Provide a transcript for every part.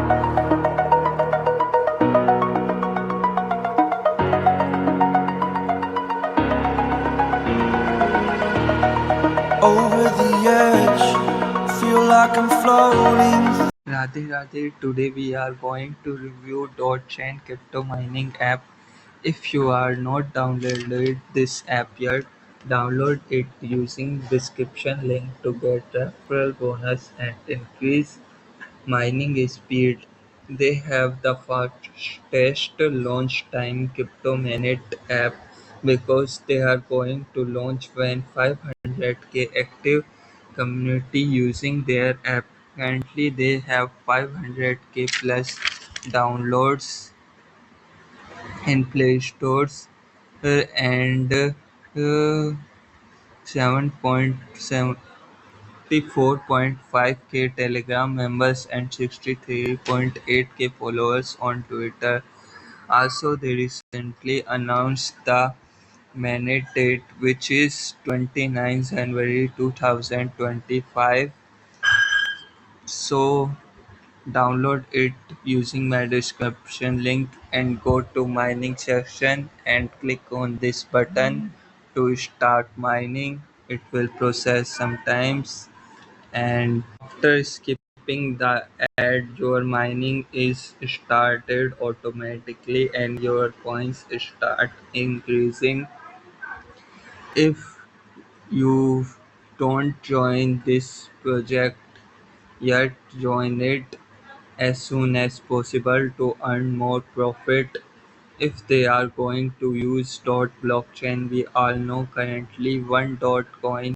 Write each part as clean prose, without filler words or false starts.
Over the edge, feel like I'm floating. Radhe Radhe, today we are going to review DotChain crypto mining app. If you are not downloaded this app yet, download it using description link to get referral bonus and increase mining speed. They have the fastest launch time crypto minute app because they are going to launch when 500k active community using their app. Currently they have 500k plus downloads in Play Stores and 7.74.5k Telegram members and 63.8k followers on Twitter. Also, they recently announced the mainnet date, which is 29 January 2025. So, download it using my description link and go to mining section and click on this button to start mining. It will process sometimes, and after skipping the ad your mining is started automatically and your coins start increasing. If you don't join this project yet, join it as soon as possible to earn more profit. If they are going to use dot blockchain, we all know currently one dot coin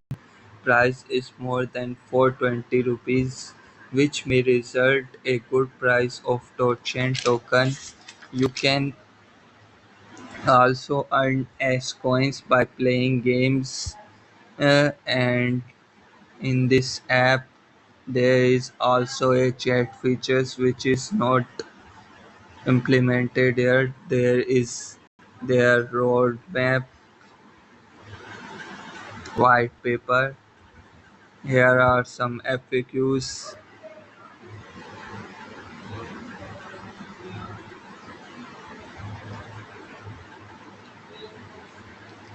price is more than 420 rupees, which may result a good price of DotChain token. You can also earn S coins by playing games, and in this app there is also a chat features which is not implemented yet. There is their roadmap white paper. Here are some FAQs.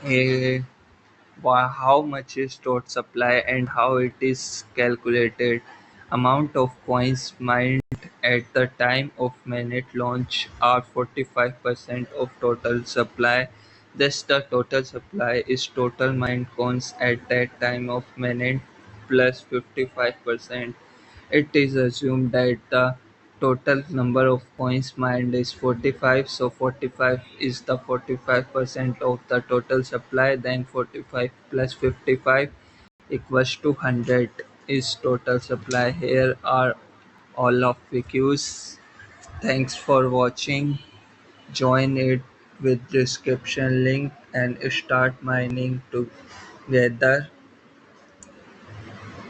A how much is stored supply and how it is calculated. Amount of coins mined at the time of mainnet launch are 45% of total supply. Thus, the total supply is total mined coins at that time of mainnet plus 55%. It is assumed that the total number of coins mined is 45, so 45 is the 45% of the total supply, then 45 plus 55 equals to 100 is total supply. Here are all of FAQs. Thanks for watching. Join it with description link and start mining together.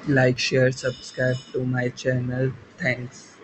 Like, share, subscribe to my channel. Thanks.